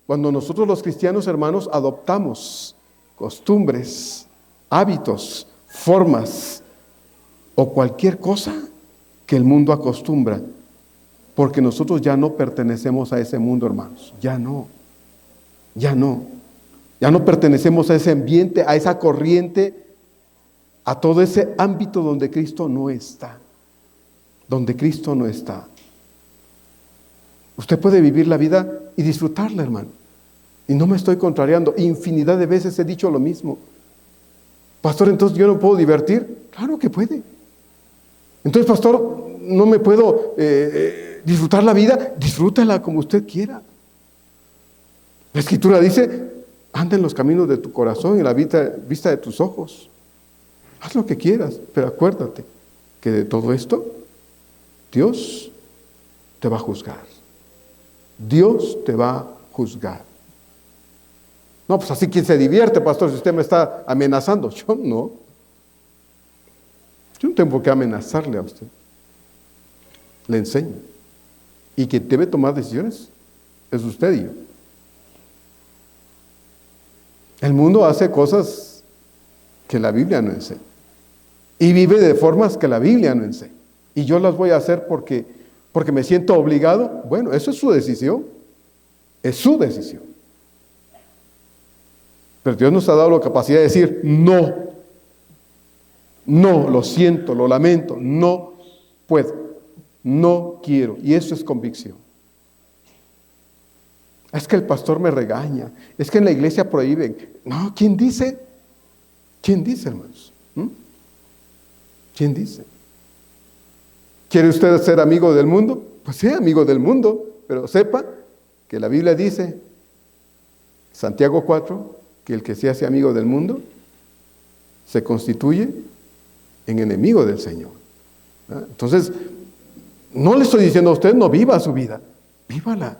cuando nosotros los cristianos, hermanos, adoptamos costumbres, hábitos, formas o cualquier cosa que el mundo acostumbra, porque nosotros ya no pertenecemos a ese mundo, hermanos, ya no. Ya no pertenecemos a ese ambiente, a esa corriente, a todo ese ámbito donde Cristo no está. Donde Cristo no está. Usted puede vivir la vida y disfrutarla, hermano. Y no me estoy contrariando. Infinidad de veces he dicho lo mismo. Pastor, entonces yo no puedo divertir. Claro que puede. Entonces, pastor, no me puedo disfrutar la vida. Disfrútala como usted quiera. La Escritura dice, anda en los caminos de tu corazón y en la vista de tus ojos. Haz lo que quieras, pero acuérdate que de todo esto, Dios te va a juzgar. Dios te va a juzgar. No, pues así quien se divierte, pastor, si usted me está amenazando. Yo no. Yo no tengo por qué amenazarle a usted. Le enseño. Y quien debe tomar decisiones es usted y yo. El mundo hace cosas que la Biblia no enseña. y vive de formas que la Biblia no enseña. Y yo las voy a hacer porque me siento obligado. Bueno, eso es su decisión. Es su decisión. Pero Dios nos ha dado la capacidad de decir no. No, lo siento, lo lamento, no puedo, no quiero. Y eso es convicción. Es que el pastor me regaña, es que en la iglesia prohíben. No, ¿quién dice? ¿Quién dice, hermanos? ¿Quién dice? ¿Quiere usted ser amigo del mundo? Pues sea amigo del mundo, pero sepa que la Biblia dice, Santiago 4, que el que se hace amigo del mundo se constituye en enemigo del Señor. Entonces, no le estoy diciendo a usted no viva su vida, vívala.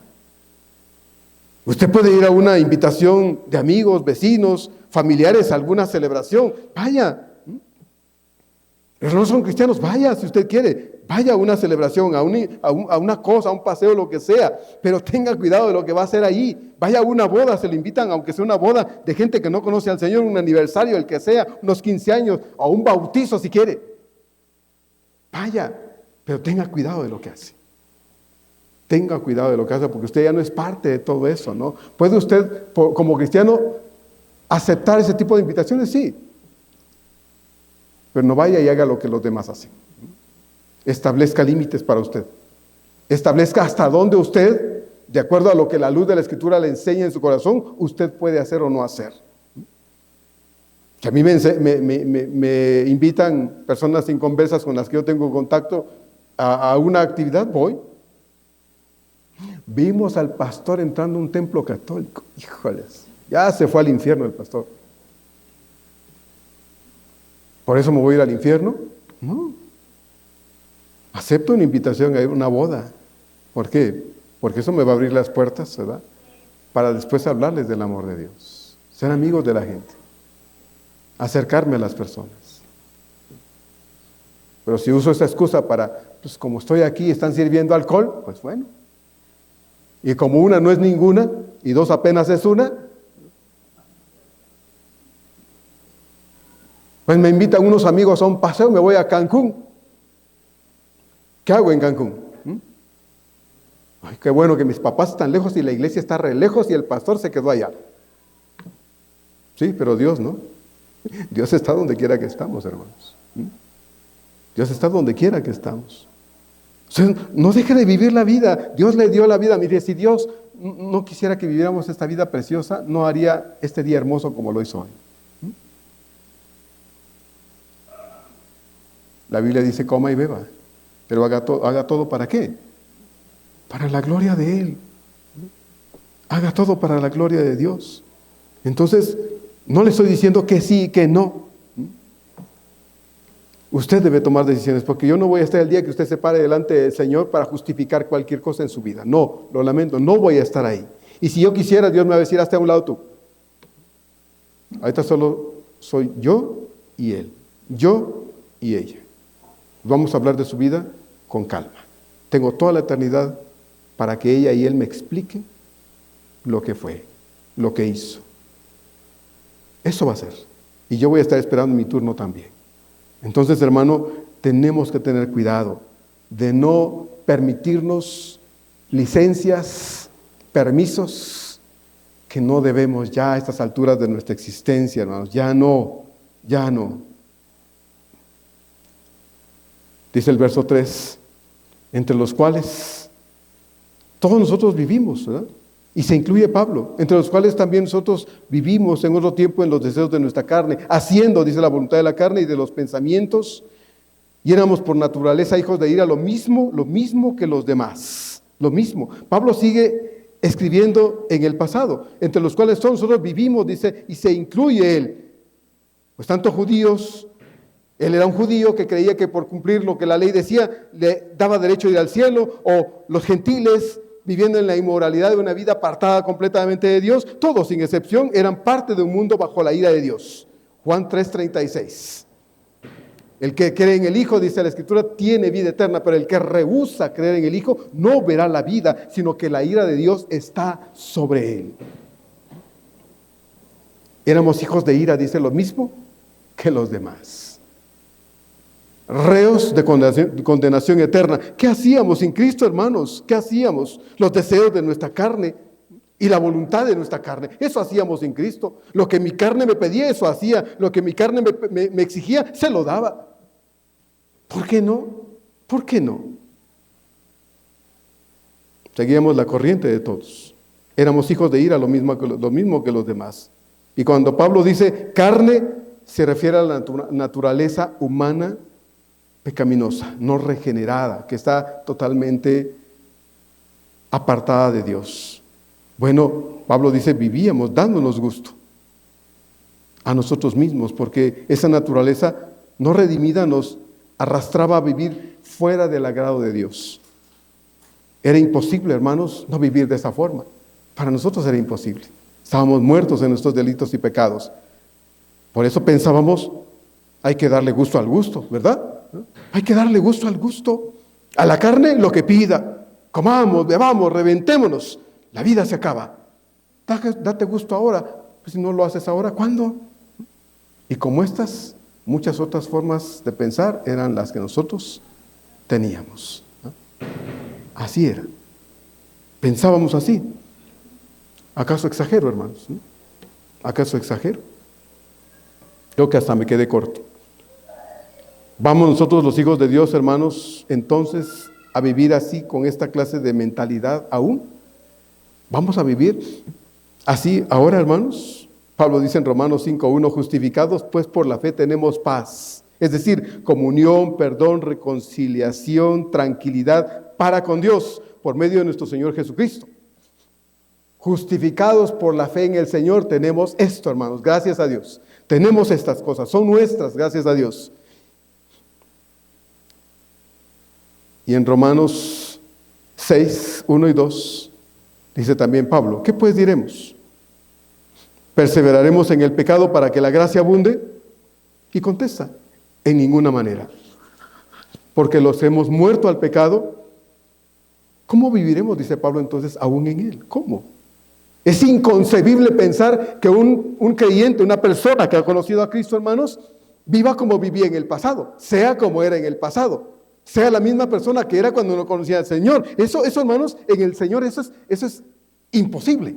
Usted puede ir a una invitación de amigos, vecinos, familiares, a alguna celebración, vaya. Pero no son cristianos, vaya si usted quiere, vaya a una celebración, a una cosa, a un paseo, lo que sea, pero tenga cuidado de lo que va a hacer ahí. Vaya a una boda, se le invitan, aunque sea una boda de gente que no conoce al Señor, un aniversario, el que sea, unos 15 años, o un bautizo si quiere. Vaya, pero tenga cuidado de lo que hace. Tenga cuidado de lo que hace, porque usted ya no es parte de todo eso, ¿no? ¿Puede usted, como cristiano, aceptar ese tipo de invitaciones? Sí. Pero no vaya y haga lo que los demás hacen. Establezca límites para usted. Establezca hasta dónde usted, de acuerdo a lo que la luz de la Escritura le enseña en su corazón, usted puede hacer o no hacer. Que a mí me invitan personas inconversas con las que yo tengo contacto a una actividad, voy. Vimos al pastor entrando a un templo católico. Híjoles, ya se fue al infierno el pastor. ¿Por eso me voy a ir al infierno? No. Acepto una invitación a ir a una boda. ¿Por qué? Porque eso me va a abrir las puertas, ¿verdad? Para después hablarles del amor de Dios. Ser amigos de la gente. Acercarme a las personas. Pero si uso esa excusa para, pues como estoy aquí y están sirviendo alcohol, pues bueno. Y como una no es ninguna y dos apenas es una, pues me invitan unos amigos a un paseo, me voy a Cancún. ¿Qué hago en Cancún? Ay, qué bueno que mis papás están lejos y la iglesia está re lejos y el pastor se quedó allá. Sí, pero Dios no. Dios está donde quiera que estamos, hermanos. Dios está donde quiera que estamos. O sea, no deje de vivir la vida. Dios le dio la vida. Mire, si Dios no quisiera que viviéramos esta vida preciosa, no haría este día hermoso como lo hizo hoy. La Biblia dice coma y beba, pero haga todo ¿para qué? Para la gloria de Él. Haga todo para la gloria de Dios. Entonces, no le estoy diciendo que sí y que no. Usted debe tomar decisiones, porque yo no voy a estar el día que usted se pare delante del Señor para justificar cualquier cosa en su vida. No, lo lamento, no voy a estar ahí. Y si yo quisiera, Dios me va a decir, hazte a un lado tú. Ahorita solo soy yo y Él. Yo y ella. Vamos a hablar de su vida con calma. Tengo toda la eternidad para que ella y Él me expliquen lo que fue, lo que hizo. Eso va a ser. Y yo voy a estar esperando mi turno también. Entonces, hermano, tenemos que tener cuidado de no permitirnos licencias, permisos que no debemos ya a estas alturas de nuestra existencia, hermanos. Ya no. Dice el verso 3, entre los cuales todos nosotros vivimos, ¿verdad? Y se incluye Pablo, entre los cuales también nosotros vivimos en otro tiempo en los deseos de nuestra carne, haciendo, dice la voluntad de la carne y de los pensamientos, y éramos por naturaleza hijos de ira, lo mismo que los demás, lo mismo. Pablo sigue escribiendo en el pasado, entre los cuales todos nosotros vivimos, dice, y se incluye él. Pues tanto judíos, él era un judío que creía que por cumplir lo que la ley decía, le daba derecho a ir al cielo, o los gentiles, viviendo en la inmoralidad de una vida apartada completamente de Dios, todos sin excepción eran parte de un mundo bajo la ira de Dios. Juan 3:36. El que cree en el Hijo, dice la Escritura, tiene vida eterna, pero el que rehúsa creer en el Hijo no verá la vida, sino que la ira de Dios está sobre él. Éramos hijos de ira, dice lo mismo que los demás. reos de condenación eterna. ¿Qué hacíamos sin Cristo, hermanos? ¿Qué hacíamos? Los deseos de nuestra carne y la voluntad de nuestra carne. Eso hacíamos sin Cristo. Lo que mi carne me pedía, eso hacía. Lo que mi carne me exigía, se lo daba. ¿Por qué no? ¿Por qué no? Seguíamos la corriente de todos. Éramos hijos de ira, lo mismo que los demás. Y cuando Pablo dice carne, se refiere a la naturaleza humana pecaminosa, no regenerada, que está totalmente apartada de Dios. Bueno, Pablo dice, vivíamos dándonos gusto a nosotros mismos, porque esa naturaleza no redimida nos arrastraba a vivir fuera del agrado de Dios. Era imposible, hermanos, no vivir de esa forma. Para nosotros era imposible. Estábamos muertos en nuestros delitos y pecados. Por eso pensábamos, hay que darle gusto al gusto, ¿verdad? Hay que darle gusto al gusto. A la carne lo que pida. Comamos, bebamos, reventémonos. La vida se acaba. Date gusto ahora. Pues si no lo haces ahora, ¿cuándo? Y como estas, muchas otras formas de pensar eran las que nosotros teníamos, ¿no? Así era. Pensábamos así. ¿Acaso exagero, hermanos? ¿No? ¿Acaso exagero? Creo que hasta me quedé corto. Vamos nosotros los hijos de Dios, hermanos, entonces a vivir así, con esta clase de mentalidad aún. ¿Vamos a vivir así ahora, hermanos? Pablo dice en Romanos 5:1, justificados pues por la fe tenemos paz. Es decir, comunión, perdón, reconciliación, tranquilidad para con Dios por medio de nuestro Señor Jesucristo. Justificados por la fe en el Señor tenemos esto, hermanos, gracias a Dios. Tenemos estas cosas, son nuestras, gracias a Dios. Y en Romanos 6:1 y 2, dice también Pablo, ¿qué pues diremos? ¿Perseveraremos en el pecado para que la gracia abunde? Y contesta, en ninguna manera. Porque los hemos muerto al pecado. ¿Cómo viviremos, dice Pablo entonces, aún en él? ¿Cómo? Es inconcebible pensar que un creyente, una persona que ha conocido a Cristo, hermanos, viva como vivía en el pasado, sea como era en el pasado, sea la misma persona que era cuando no conocía al Señor. Eso hermanos, en el Señor eso es imposible.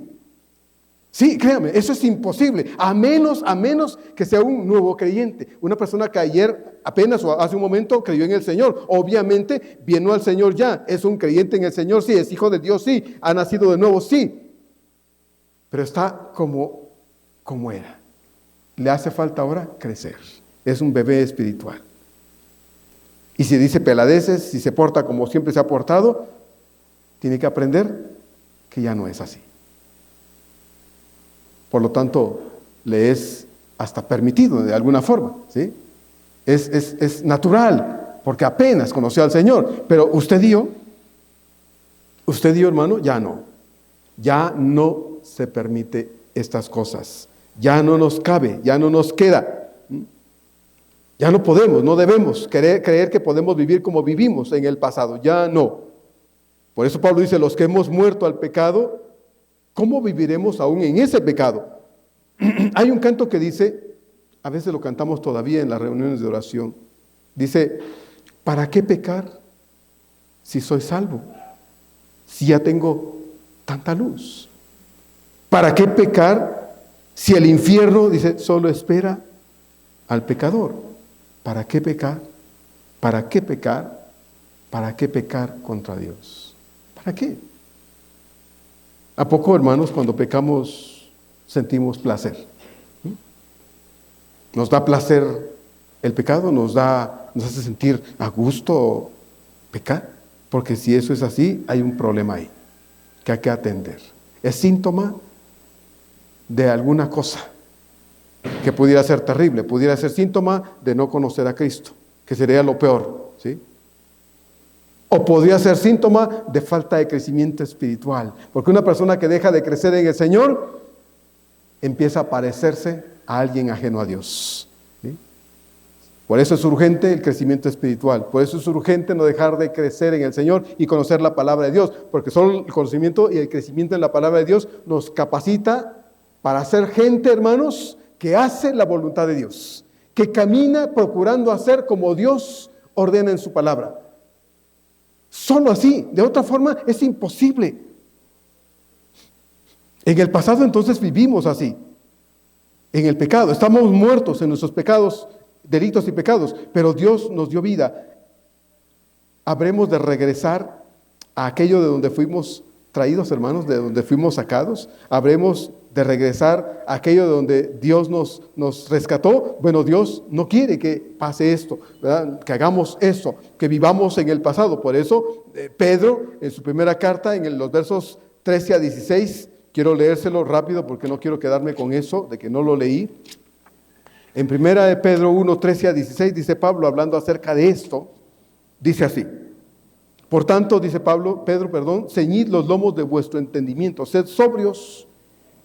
Sí, créame, eso es imposible, a menos que sea un nuevo creyente, una persona que ayer apenas o hace un momento creyó en el Señor. Obviamente vino al Señor ya, es un creyente en el Señor, sí, es hijo de Dios, sí, ha nacido de nuevo, sí, pero está como era. Le hace falta ahora crecer, es un bebé espiritual. Y si dice peladeces, si se porta como siempre se ha portado, tiene que aprender que ya no es así. Por lo tanto, le es hasta permitido de alguna forma, ¿sí? Es natural, porque apenas conoció al Señor. Pero usted dio, hermano, ya no se permite estas cosas. Ya no nos cabe, ya no nos queda. Ya no podemos, no debemos creer que podemos vivir como vivimos en el pasado, ya no. Por eso Pablo dice, los que hemos muerto al pecado, ¿cómo viviremos aún en ese pecado? Hay un canto que dice, a veces lo cantamos todavía en las reuniones de oración, dice, ¿para qué pecar si soy salvo? Si ya tengo tanta luz. ¿Para qué pecar si el infierno, dice, solo espera al pecador? ¿Para qué pecar? ¿Para qué pecar? ¿Para qué pecar contra Dios? ¿Para qué? ¿A poco, hermanos, cuando pecamos sentimos placer? ¿Nos da placer el pecado? ¿Nos hace sentir a gusto pecar? Porque si eso es así, hay un problema ahí que hay que atender. Es síntoma de alguna cosa que pudiera ser terrible, pudiera ser síntoma de no conocer a Cristo, que sería lo peor, ¿sí? O podría ser síntoma de falta de crecimiento espiritual, porque una persona que deja de crecer en el Señor empieza a parecerse a alguien ajeno a Dios, ¿sí? Por eso es urgente el crecimiento espiritual, por eso es urgente no dejar de crecer en el Señor y conocer la palabra de Dios, porque solo el conocimiento y el crecimiento en la palabra de Dios nos capacita para ser gente, hermanos, que hace la voluntad de Dios, que camina procurando hacer como Dios ordena en su palabra. Solo así, de otra forma es imposible. En el pasado entonces vivimos así, en el pecado. Estamos muertos en nuestros pecados, delitos y pecados, pero Dios nos dio vida. ¿Habremos de regresar a aquello de donde fuimos traídos, hermanos, de donde fuimos sacados? ¿Habremos de regresar a aquello de donde Dios nos rescató? Bueno, Dios no quiere que pase esto, ¿verdad? Que hagamos eso, que vivamos en el pasado. Por eso, Pedro, en su primera carta, en los versos 13 a 16, quiero leérselo rápido porque no quiero quedarme con eso, de que no lo leí. En primera de Pedro 1, 13 a 16, dice Pablo, hablando acerca de esto, dice así: por tanto, dice Pedro, ceñid los lomos de vuestro entendimiento, sed sobrios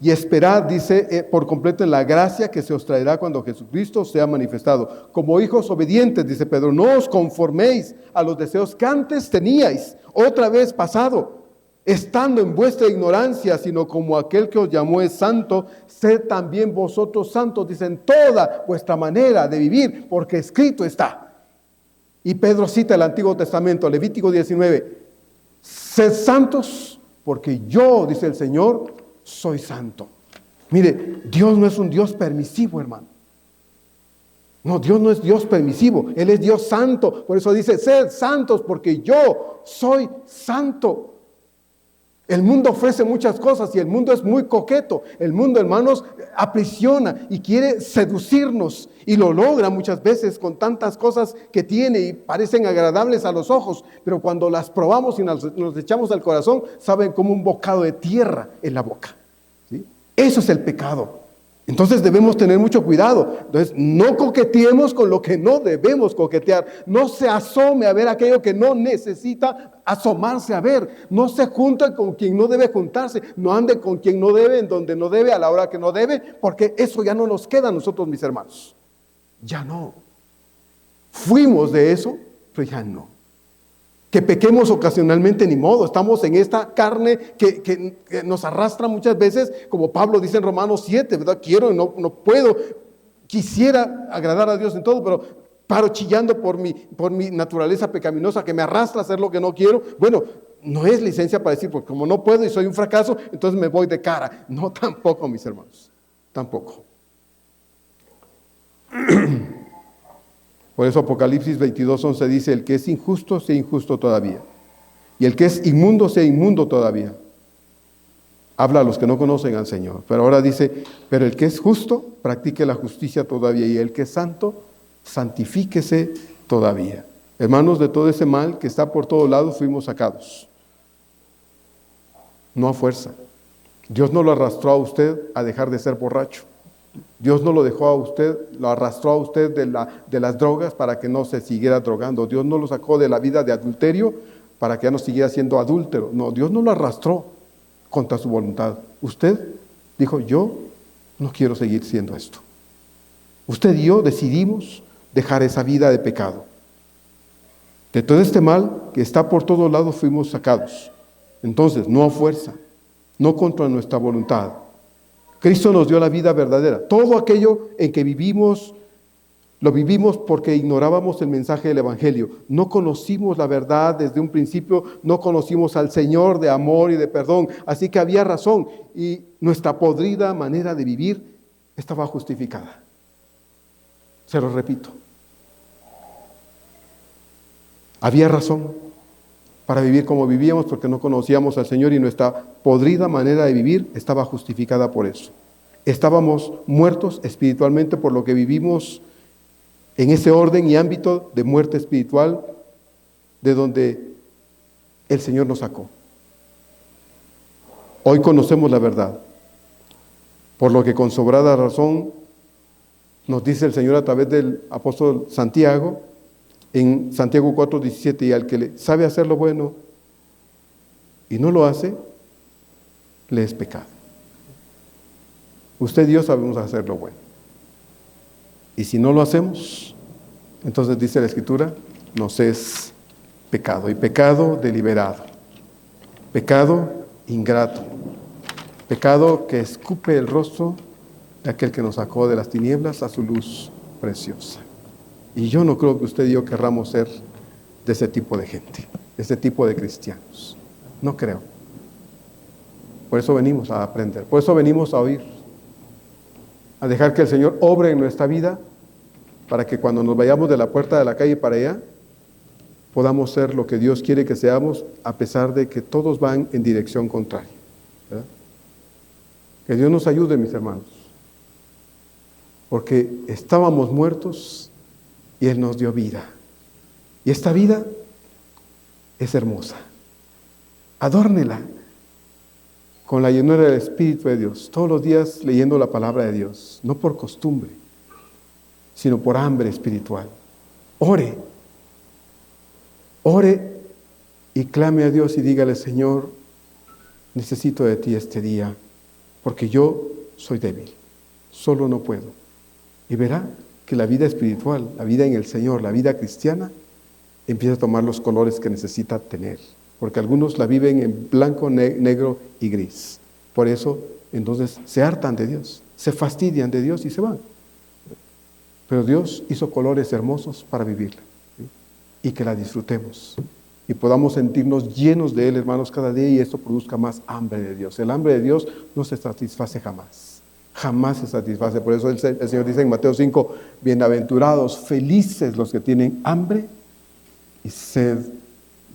y esperad, dice, por completo en la gracia que se os traerá cuando Jesucristo sea manifestado. Como hijos obedientes, dice Pedro, no os conforméis a los deseos que antes teníais, otra vez pasado, estando en vuestra ignorancia, sino como aquel que os llamó es santo, sed también vosotros santos, dice, en toda vuestra manera de vivir, porque escrito está. Y Pedro cita el Antiguo Testamento, Levítico 19, sed santos, porque yo, dice el Señor, soy santo. Mire, Dios no es un Dios permisivo, hermano. No, Dios no es Dios permisivo, Él es Dios santo. Por eso dice, sed santos, porque yo soy santo. El mundo ofrece muchas cosas y el mundo es muy coqueto. El mundo, hermanos, aprisiona y quiere seducirnos y lo logra muchas veces con tantas cosas que tiene y parecen agradables a los ojos, pero cuando las probamos y nos echamos al corazón, saben como un bocado de tierra en la boca. ¿Sí? Eso es el pecado. Entonces debemos tener mucho cuidado. Entonces no coqueteemos con lo que no debemos coquetear. No se asome a ver aquello que no necesita asomarse a ver. No se junta con quien no debe juntarse. No ande con quien no debe, en donde no debe, a la hora que no debe, porque eso ya no nos queda a nosotros, mis hermanos. Ya no. Fuimos de eso, pero ya no. Que pequemos ocasionalmente, ni modo, estamos en esta carne que nos arrastra muchas veces, como Pablo dice en Romanos 7, ¿verdad? Quiero y no puedo, quisiera agradar a Dios en todo, pero paro chillando por mi naturaleza pecaminosa que me arrastra a hacer lo que no quiero. Bueno, no es licencia para decir, porque como no puedo y soy un fracaso, entonces me voy de cara. No, tampoco, mis hermanos, tampoco. Por eso Apocalipsis 22:11 dice, el que es injusto, sea injusto todavía. Y el que es inmundo, sea inmundo todavía. Habla a los que no conocen al Señor. Pero ahora dice, pero el que es justo, practique la justicia todavía. Y el que es santo, santifíquese todavía. Hermanos, de todo ese mal que está por todos lados, fuimos sacados. No a fuerza. Dios no lo arrastró a usted a dejar de ser borracho. Dios no lo dejó a usted, lo arrastró a usted de las drogas para que no se siguiera drogando. Dios no lo sacó de la vida de adulterio para que ya no siguiera siendo adúltero. No, Dios no lo arrastró contra su voluntad. Usted dijo, yo no quiero seguir siendo esto. Usted y yo decidimos dejar esa vida de pecado. De todo este mal que está por todos lados fuimos sacados. Entonces, no a fuerza, no contra nuestra voluntad. Cristo nos dio la vida verdadera. Todo aquello en que vivimos, lo vivimos porque ignorábamos el mensaje del Evangelio. No conocimos la verdad desde un principio, no conocimos al Señor de amor y de perdón. Así que había razón y nuestra podrida manera de vivir estaba justificada. Se lo repito. Había razón para vivir como vivíamos porque no conocíamos al Señor y nuestra podrida manera de vivir estaba justificada por eso. Estábamos muertos espiritualmente por lo que vivimos en ese orden y ámbito de muerte espiritual de donde el Señor nos sacó. Hoy conocemos la verdad, por lo que con sobrada razón nos dice el Señor a través del apóstol Santiago, en Santiago 4:17, y al que le sabe hacer lo bueno y no lo hace, le es pecado. Usted y yo sabemos hacer lo bueno. Y si no lo hacemos, entonces dice la Escritura, nos es pecado. Y pecado deliberado. Pecado ingrato. Pecado que escupe el rostro de aquel que nos sacó de las tinieblas a su luz preciosa. Y yo no creo que usted y yo querramos ser de ese tipo de gente, de ese tipo de cristianos. No creo. Por eso venimos a aprender, por eso venimos a oír, a dejar que el Señor obre en nuestra vida, para que cuando nos vayamos de la puerta de la calle para allá, podamos ser lo que Dios quiere que seamos, a pesar de que todos van en dirección contraria, ¿verdad? Que Dios nos ayude, mis hermanos, porque estábamos muertos y Él nos dio vida. Y esta vida es hermosa. Adórnela con la llenura del Espíritu de Dios, todos los días leyendo la palabra de Dios, no por costumbre, sino por hambre espiritual. Ore y clame a Dios y dígale: Señor, necesito de ti este día, porque yo soy débil, solo no puedo. Y verá que la vida espiritual, la vida en el Señor, la vida cristiana, empieza a tomar los colores que necesita tener, porque algunos la viven en blanco, negro y gris. Por eso, entonces, se hartan de Dios, se fastidian de Dios y se van. Pero Dios hizo colores hermosos para vivirla, ¿sí? Y que la disfrutemos y podamos sentirnos llenos de Él, hermanos, cada día, y esto produzca más hambre de Dios. El hambre de Dios no se satisface jamás, jamás se satisface. Por eso el Señor dice en Mateo 5, bienaventurados, felices los que tienen hambre y sed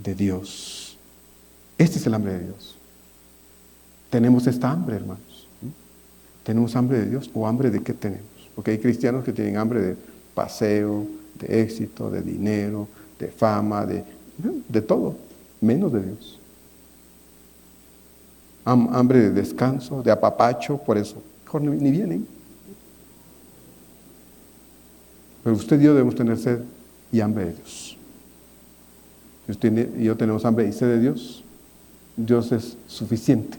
de Dios. Este es el hambre de Dios. Tenemos esta hambre, hermanos. ¿Tenemos hambre de Dios o hambre de qué tenemos? Porque hay cristianos que tienen hambre de paseo, de éxito, de dinero, de fama, de todo, menos de Dios. Hambre de descanso, de apapacho, por eso mejor ni vienen. Pero usted y yo debemos tener sed y hambre de Dios. Si usted y yo tenemos hambre y sed de Dios, Dios es suficiente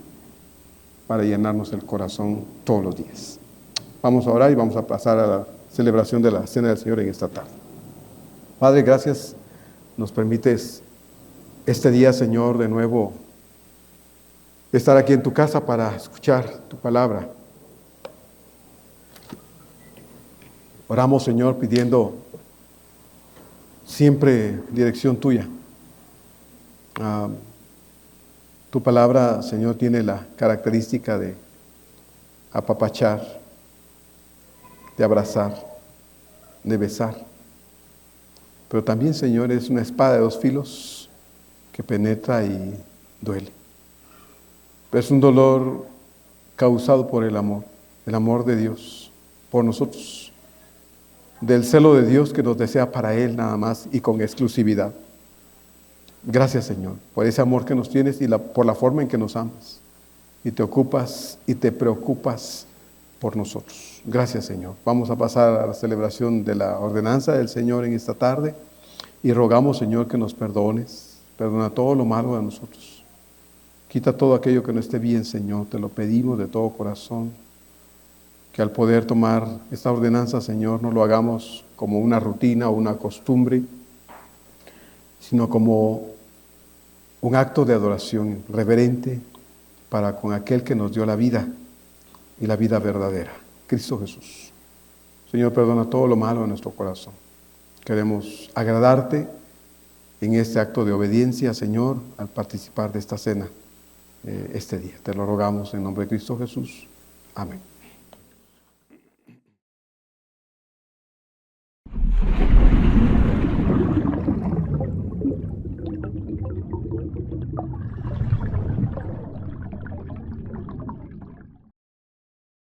para llenarnos el corazón todos los días. Vamos a orar y vamos a pasar a la celebración de la Cena del Señor en esta tarde. Padre, gracias. Nos permites este día, Señor, de nuevo estar aquí en tu casa para escuchar tu palabra. Oramos, Señor, pidiendo siempre dirección tuya. Tu palabra, Señor, tiene la característica de apapachar, de abrazar, de besar. Pero también, Señor, es una espada de dos filos que penetra y duele. Pero es un dolor causado por el amor de Dios por nosotros, del celo de Dios que nos desea para Él nada más y con exclusividad. Gracias, Señor, por ese amor que nos tienes y por la forma en que nos amas. Y te ocupas y te preocupas por nosotros. Gracias, Señor. Vamos a pasar a la celebración de la ordenanza del Señor en esta tarde y rogamos, Señor, que nos perdones. Perdona todo lo malo de nosotros. Quita todo aquello que no esté bien, Señor. Te lo pedimos de todo corazón. Que al poder tomar esta ordenanza, Señor, no lo hagamos como una rutina o una costumbre, sino como un acto de adoración reverente para con aquel que nos dio la vida y la vida verdadera, Cristo Jesús. Señor, perdona todo lo malo de nuestro corazón. Queremos agradarte en este acto de obediencia, Señor, al participar de esta cena este día. Te lo rogamos en nombre de Cristo Jesús. Amén.